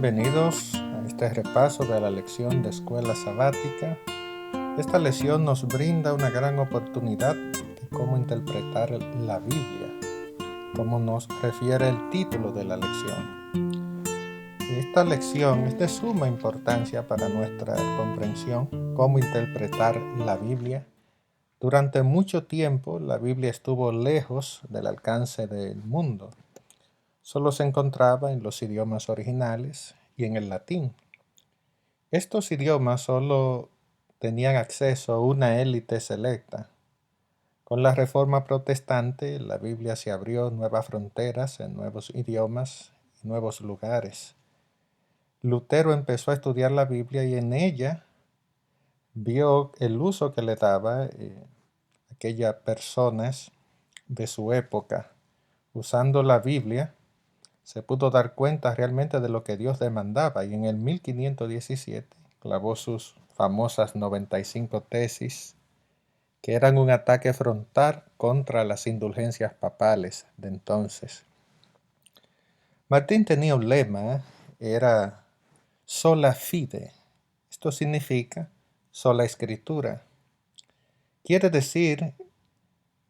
Bienvenidos a este repaso de la lección de escuela sabática. Esta lección nos brinda una gran oportunidad de cómo interpretar la Biblia, como nos refiere el título de la lección. Esta lección es de suma importancia para nuestra comprensión, cómo interpretar la Biblia. Durante mucho tiempo la Biblia estuvo lejos del alcance del mundo. Solo se encontraba en los idiomas originales y en el latín. Estos idiomas solo tenían acceso a una élite selecta. Con la Reforma Protestante, la Biblia se abrió nuevas fronteras en nuevos idiomas y nuevos lugares. Lutero empezó a estudiar la Biblia y en ella vio el uso que le daba aquellas personas de su época. Usando la Biblia, se pudo dar cuenta realmente de lo que Dios demandaba y en el 1517 clavó sus famosas 95 tesis, que eran un ataque frontal contra las indulgencias papales de entonces. Martín tenía un lema, era sola fide. Esto significa sola escritura. Quiere decir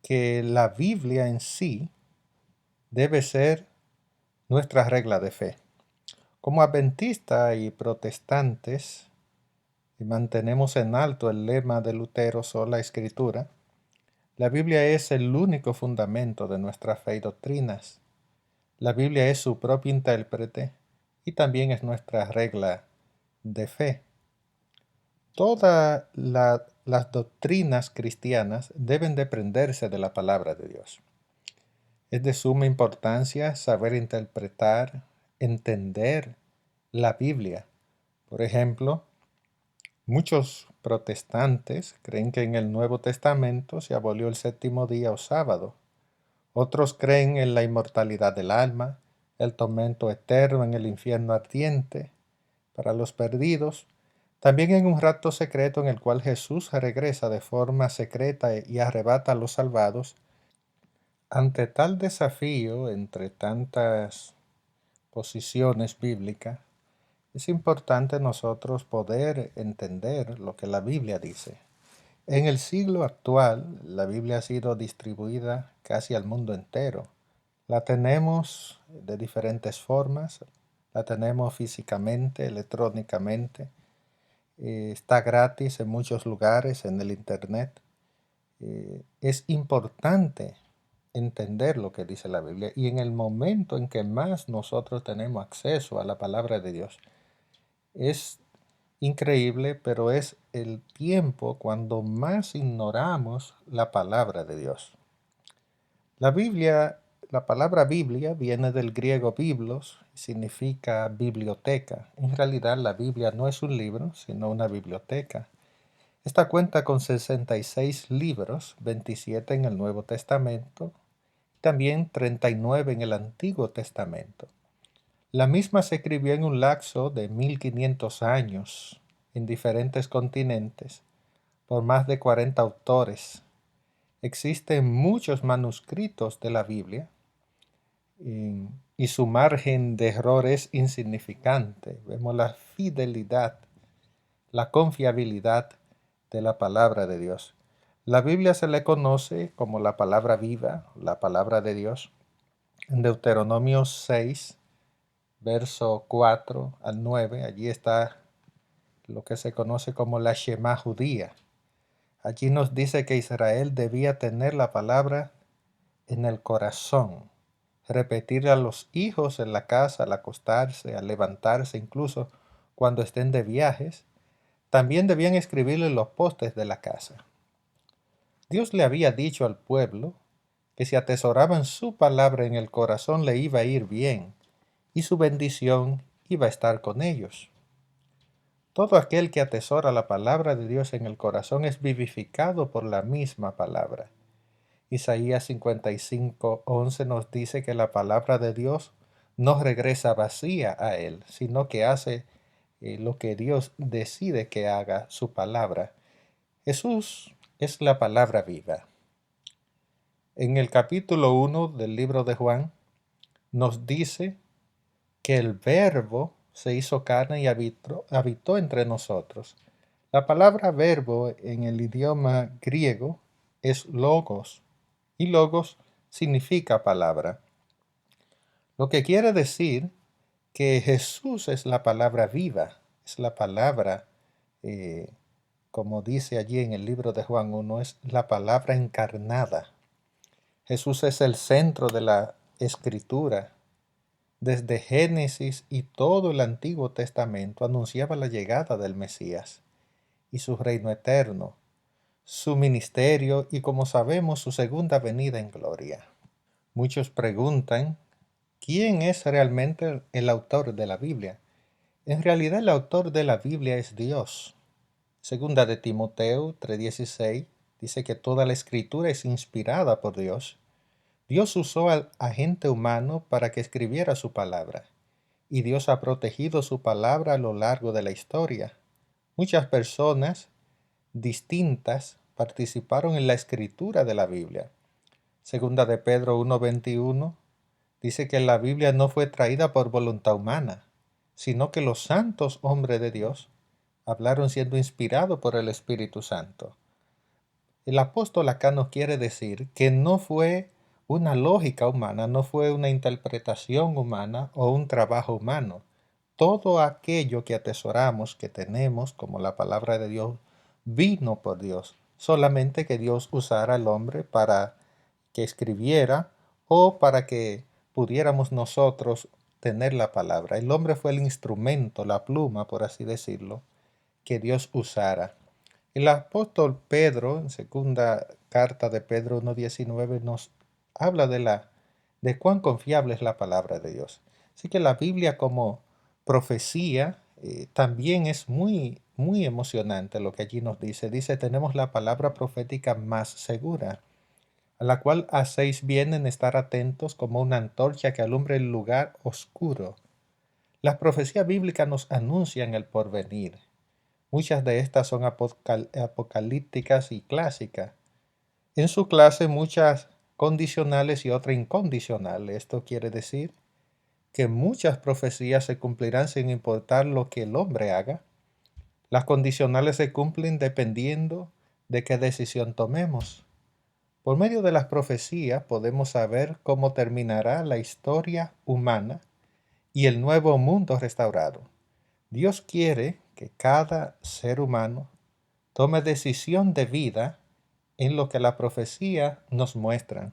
que la Biblia en sí debe ser nuestra regla de fe. Como adventistas y protestantes, mantenemos en alto el lema de Lutero, sola escritura. La Biblia es el único fundamento de nuestra fe y doctrinas. La Biblia es su propio intérprete y también es nuestra regla de fe. Todas las doctrinas cristianas deben deprenderse de la palabra de Dios. Es de suma importancia saber interpretar, entender la Biblia. Por ejemplo, muchos protestantes creen que en el Nuevo Testamento se abolió el séptimo día o sábado. Otros creen en la inmortalidad del alma, el tormento eterno en el infierno ardiente para los perdidos, también en un rapto secreto en el cual Jesús regresa de forma secreta y arrebata a los salvados. Ante tal desafío, entre tantas posiciones bíblicas, es importante nosotros poder entender lo que la Biblia dice. En el siglo actual, la Biblia ha sido distribuida casi al mundo entero. La tenemos de diferentes formas, la tenemos físicamente, electrónicamente, está gratis en muchos lugares en el Internet. Es importante entender lo que dice la Biblia y en el momento en que más nosotros tenemos acceso a la palabra de Dios, es increíble, pero es el tiempo cuando más ignoramos la palabra de Dios. La palabra Biblia viene del griego biblos, significa biblioteca. En realidad la Biblia no es un libro, sino una biblioteca. Esta cuenta con 66 libros, 27 en el Nuevo Testamento, también 39 en el Antiguo Testamento. La misma se escribió en un lapso de 1500 años en diferentes continentes por más de 40 autores. Existen muchos manuscritos de la Biblia y su margen de error es insignificante. Vemos la fidelidad, la confiabilidad de la palabra de Dios. La Biblia se le conoce como la palabra viva, la palabra de Dios. En Deuteronomio 6, verso 4 al 9, allí está lo que se conoce como la Shema judía. Allí nos dice que Israel debía tener la palabra en el corazón, repetirle a los hijos en la casa al acostarse, al levantarse, incluso cuando estén de viajes. También debían escribirle en los postes de la casa. Dios le había dicho al pueblo que si atesoraban su palabra en el corazón le iba a ir bien y su bendición iba a estar con ellos. Todo aquel que atesora la palabra de Dios en el corazón es vivificado por la misma palabra. Isaías 55:11 nos dice que la palabra de Dios no regresa vacía a él, sino que hace lo que Dios decide que haga su palabra. Jesús es la palabra viva. En el capítulo 1 del libro de Juan nos dice que el Verbo se hizo carne y habitó entre nosotros. La palabra verbo en el idioma griego es logos, y logos significa palabra. Lo que quiere decir que Jesús es la palabra viva, es la palabra, como dice allí en el libro de Juan 1, es la palabra encarnada. Jesús es el centro de la Escritura. Desde Génesis y todo el Antiguo Testamento anunciaba la llegada del Mesías y su reino eterno, su ministerio y, como sabemos, su segunda venida en gloria. Muchos preguntan, ¿quién es realmente el autor de la Biblia? En realidad el autor de la Biblia es Dios. Segunda de Timoteo 3:16 dice que toda la escritura es inspirada por Dios. Dios usó al agente humano para que escribiera su palabra, y Dios ha protegido su palabra a lo largo de la historia. Muchas personas distintas participaron en la escritura de la Biblia. Segunda de Pedro 1:21 dice que la Biblia no fue traída por voluntad humana, sino que los santos hombres de Dios hablaron siendo inspirados por el Espíritu Santo. El apóstol acá nos quiere decir que no fue una lógica humana, no fue una interpretación humana o un trabajo humano. Todo aquello que atesoramos, que tenemos, como la palabra de Dios, vino por Dios. Solamente que Dios usara al hombre para que escribiera o para que pudiéramos nosotros tener la palabra. El hombre fue el instrumento, la pluma, por así decirlo, que Dios usara. El apóstol Pedro, en segunda carta de Pedro 1:19, nos habla de cuán confiable es la palabra de Dios. Así que la Biblia como profecía también es muy, muy emocionante lo que allí nos dice. Dice, tenemos la palabra profética más segura, a la cual hacéis bien en estar atentos como una antorcha que alumbre el lugar oscuro. Las profecías bíblicas nos anuncian el porvenir. Muchas de estas son apocalípticas y clásicas. En su clase muchas condicionales y otras incondicionales. Esto quiere decir que muchas profecías se cumplirán sin importar lo que el hombre haga. Las condicionales se cumplen dependiendo de qué decisión tomemos. Por medio de las profecías podemos saber cómo terminará la historia humana y el nuevo mundo restaurado. Dios quiere que cada ser humano tome decisión de vida en lo que la profecía nos muestra.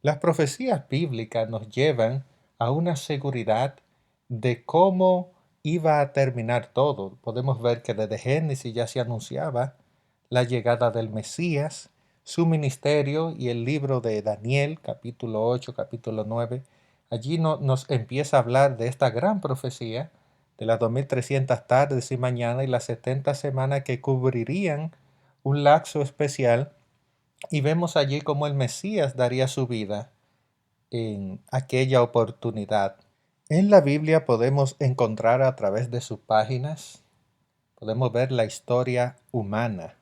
Las profecías bíblicas nos llevan a una seguridad de cómo iba a terminar todo. Podemos ver que desde Génesis ya se anunciaba la llegada del Mesías, su ministerio y el libro de Daniel, capítulo 8, capítulo 9. Allí nos empieza a hablar de esta gran profecía de las 2300 tardes y mañanas y las 70 semanas que cubrirían un lapso especial, y vemos allí cómo el Mesías daría su vida en aquella oportunidad. En la Biblia podemos encontrar a través de sus páginas, podemos ver la historia humana.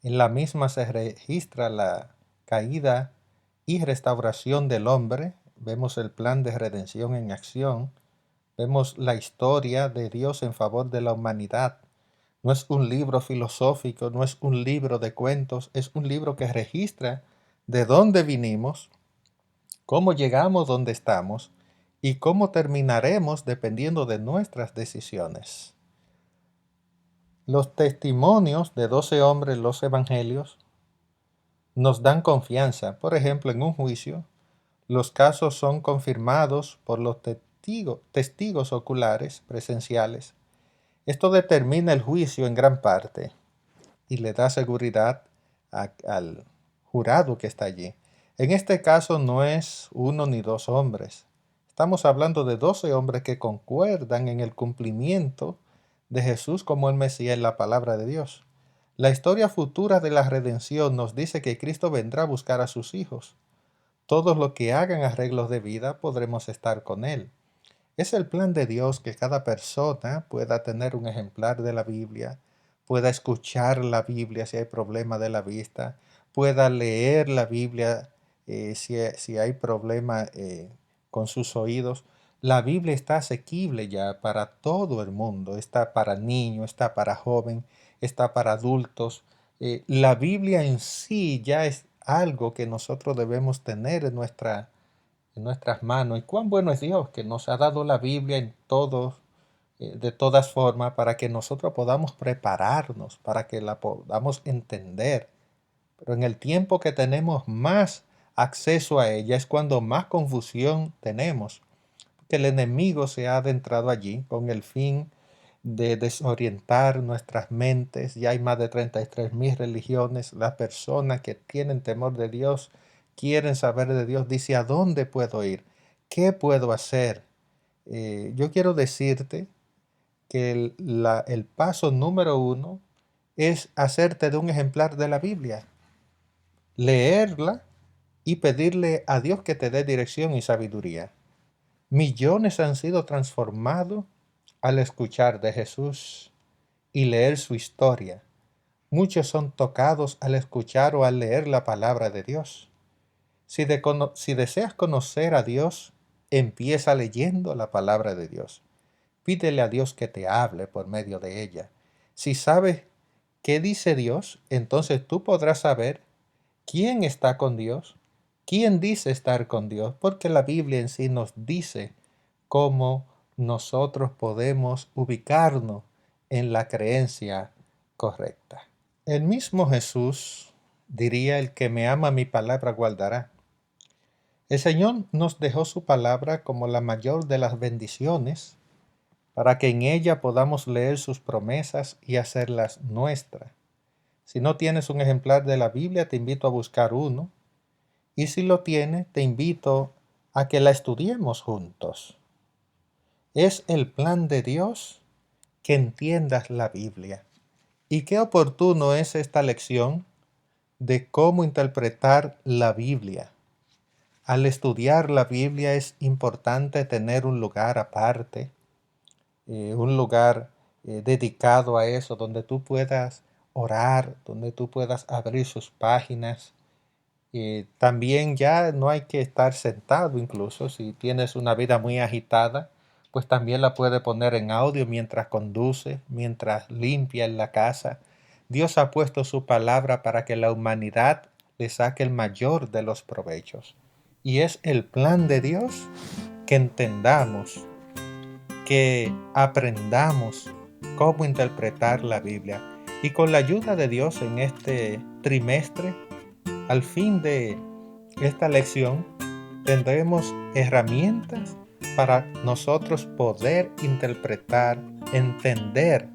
En la misma se registra la caída y restauración del hombre, vemos el plan de redención en acción, vemos la historia de Dios en favor de la humanidad. No es un libro filosófico, no es un libro de cuentos, es un libro que registra de dónde vinimos, cómo llegamos donde estamos y cómo terminaremos dependiendo de nuestras decisiones. Los testimonios de 12 hombres en los evangelios nos dan confianza. Por ejemplo, en un juicio, los casos son confirmados por los testigos oculares presenciales. Esto determina el juicio en gran parte y le da seguridad al jurado que está allí. En este caso no es uno ni dos hombres. Estamos hablando de 12 hombres que concuerdan en el cumplimiento de Jesús como el Mesías en la palabra de Dios. La historia futura de la redención nos dice que Cristo vendrá a buscar a sus hijos. Todos los que hagan arreglos de vida podremos estar con Él. Es el plan de Dios que cada persona pueda tener un ejemplar de la Biblia, pueda escuchar la Biblia si hay problema de la vista, pueda leer la Biblia si hay problema con sus oídos. La Biblia está asequible ya para todo el mundo. Está para niños, está para joven, está para adultos. La Biblia en sí ya es algo que nosotros debemos tener en nuestras manos. Y cuán bueno es Dios que nos ha dado la Biblia de todas formas, para que nosotros podamos prepararnos, para que la podamos entender. Pero en el tiempo que tenemos más acceso a ella es cuando más confusión tenemos, que el enemigo se ha adentrado allí con el fin de desorientar nuestras mentes. Ya hay más de 33,000 religiones. Las personas que tienen temor de Dios quieren saber de Dios. Dice, ¿a dónde puedo ir? ¿Qué puedo hacer? Yo quiero decirte que el paso número uno es hacerte de un ejemplar de la Biblia, leerla y pedirle a Dios que te dé dirección y sabiduría. Millones han sido transformados al escuchar de Jesús y leer su historia. Muchos son tocados al escuchar o al leer la palabra de Dios. Si deseas conocer a Dios, empieza leyendo la palabra de Dios. Pídele a Dios que te hable por medio de ella. Si sabes qué dice Dios, entonces tú podrás saber quién está con Dios, quién dice estar con Dios, porque la Biblia en sí nos dice cómo nosotros podemos ubicarnos en la creencia correcta. El mismo Jesús diría, el que me ama mi palabra guardará. El Señor nos dejó su palabra como la mayor de las bendiciones, para que en ella podamos leer sus promesas y hacerlas nuestras. Si no tienes un ejemplar de la Biblia, te invito a buscar uno. Y si lo tienes, te invito a que la estudiemos juntos. Es el plan de Dios que entiendas la Biblia. Y qué oportuno es esta lección de cómo interpretar la Biblia. Al estudiar la Biblia es importante tener un lugar aparte, un lugar dedicado a eso, donde tú puedas orar, donde tú puedas abrir sus páginas. También ya no hay que estar sentado, incluso si tienes una vida muy agitada, pues también la puede poner en audio mientras conduce, mientras limpia en la casa. Dios ha puesto su palabra para que la humanidad le saque el mayor de los provechos. Y es el plan de Dios que entendamos, que aprendamos cómo interpretar la Biblia. Y con la ayuda de Dios en este trimestre, al fin de esta lección, tendremos herramientas para nosotros poder interpretar, entender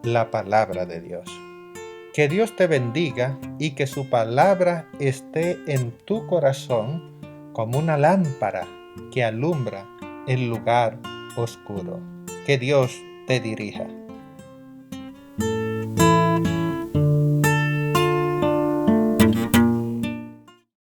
la palabra de Dios. Que Dios te bendiga y que su palabra esté en tu corazón como una lámpara que alumbra el lugar oscuro. Que Dios te dirija.